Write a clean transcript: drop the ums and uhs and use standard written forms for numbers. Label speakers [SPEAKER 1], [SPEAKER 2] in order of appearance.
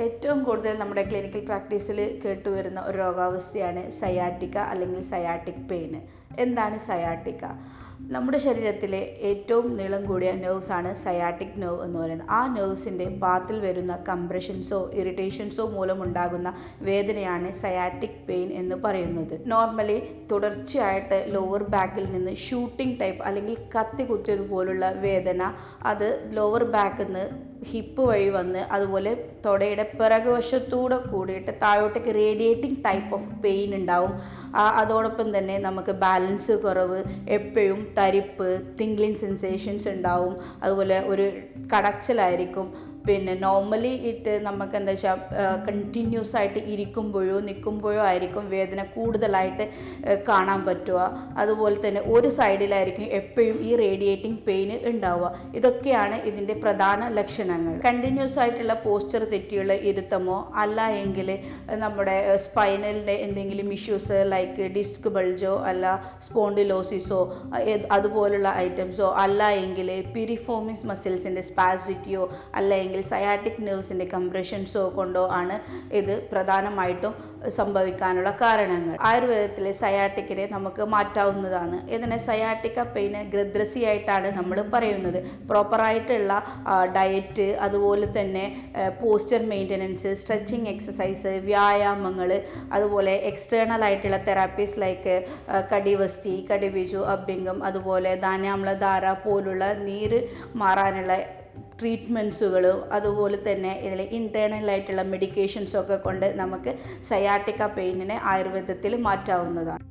[SPEAKER 1] ഏറ്റവും കൂടുതൽ നമ്മുടെ ക്ലിനിക്കൽ പ്രാക്ടീസിൽ കേട്ടുവരുന്ന ഒരു രോഗാവസ്ഥയാണ് സയാറ്റിക്ക അല്ലെങ്കിൽ സയാറ്റിക് പെയിൻ. എന്താണ് സയാറ്റിക്ക? നമ്മുടെ ശരീരത്തിലെ ഏറ്റവും നീളം കൂടിയ നെർവ്സാണ് സയാറ്റിക് നെർവ് എന്ന് പറയുന്നത്. ആ നെർവ്സിൻ്റെ പാത്തിൽ വരുന്ന കംപ്രഷൻസോ ഇറിറ്റേഷൻസോ മൂലമുണ്ടാകുന്ന വേദനയാണ് സയാറ്റിക് പെയിൻ എന്ന് പറയുന്നത്. നോർമലി തുടർച്ചയായിട്ട് ലോവർ ബാക്കിൽ നിന്ന് ഷൂട്ടിംഗ് ടൈപ്പ് അല്ലെങ്കിൽ കത്തി കുത്തിയതുപോലുള്ള വേദന, അത് ലോവർ ബാക്കിൽ നിന്ന് ഹിപ്പ് വഴി വന്ന് അതുപോലെ തൊടയുടെ പിറകുവശത്തൂടെ കൂടിയിട്ട് താഴോട്ടേക്ക് റേഡിയേറ്റിംഗ് ടൈപ്പ് ഓഫ് പെയിൻ ഉണ്ടാവും. അതോടൊപ്പം തന്നെ നമുക്ക് ബാലൻസ് കുറവ്, എപ്പോഴും തരിപ്പ്, ടിംഗ്ലിംഗ് സെൻസേഷൻസ് ഉണ്ടാവും. അതുപോലെ ഒരു കടച്ചിലായിരിക്കും. പിന്നെ നോർമലി നമുക്ക് എന്താ വെച്ചാൽ കണ്ടിന്യൂസ് ആയിട്ട് ഇരിക്കുമ്പോഴോ നിൽക്കുമ്പോഴോ ആയിരിക്കും വേദന കൂടുതലായിട്ട് കാണാൻ പറ്റുക. അതുപോലെ തന്നെ ഒരു സൈഡിലായിരിക്കും എപ്പോഴും ഈ റേഡിയേറ്റിംഗ് പെയിൻ ഉണ്ടാവുക. ഇതൊക്കെയാണ് ഇതിൻ്റെ പ്രധാന ലക്ഷണങ്ങൾ. കണ്ടിന്യൂസ് ആയിട്ടുള്ള പോസ്ചർ തെറ്റിയുള്ള ഇരുത്തമോ അല്ല എങ്കിൽ നമ്മുടെ സ്പൈനലിൻ്റെ എന്തെങ്കിലും ഇഷ്യൂസ് ലൈക്ക് ഡിസ്ക് ബൾജോ അല്ല സ്പോണ്ടിലോസിസോ അതുപോലുള്ള ഐറ്റംസോ അല്ല എങ്കിൽ പിരിഫോമിസ് മസിൽസിൻ്റെ സ്പാസിറ്റിയോ അല്ലെങ്കിൽ സയാറ്റിക് നെർവ്സിൻ്റെ കംപ്രഷൻസോ കൊണ്ടോ ആണ് ഇത് പ്രധാനമായിട്ടും സംഭവിക്കാനുള്ള കാരണങ്ങൾ. ആയുർവേദത്തിലെ സയാറ്റിക്കിനെ നമുക്ക് മാറ്റാവുന്നതാണ്. ഇതിനെ സയാറ്റിക്ക പെയിന് ഗ്രദ്രസി ആയിട്ടാണ് നമ്മൾ പറയുന്നത്. പ്രോപ്പറായിട്ടുള്ള ഡയറ്റ്, അതുപോലെ തന്നെ പോസ്ചർ മെയിൻ്റനൻസ്, സ്ട്രെച്ചിങ് എക്സസൈസ്, വ്യായാമങ്ങൾ, അതുപോലെ എക്സ്റ്റേണൽ ആയിട്ടുള്ള തെറാപ്പീസ് ലൈക്ക് കടിവസ്തി, കടിബിജു, അഭ്യംഗം, അതുപോലെ ധാന്യാമ്ലധാര പോലുള്ള നീര് മാറാനുള്ള ട്രീറ്റ്മെൻറ്റ്സുകളും അതുപോലെ തന്നെ ഇതിൽ ഇൻറ്റേർണലായിട്ടുള്ള മെഡിക്കേഷൻസൊക്കെ കൊണ്ട് നമുക്ക് സയാറ്റിക്ക പെയിനിനെ ആയുർവേദത്തിൽ മാറ്റാവുന്നതാണ്.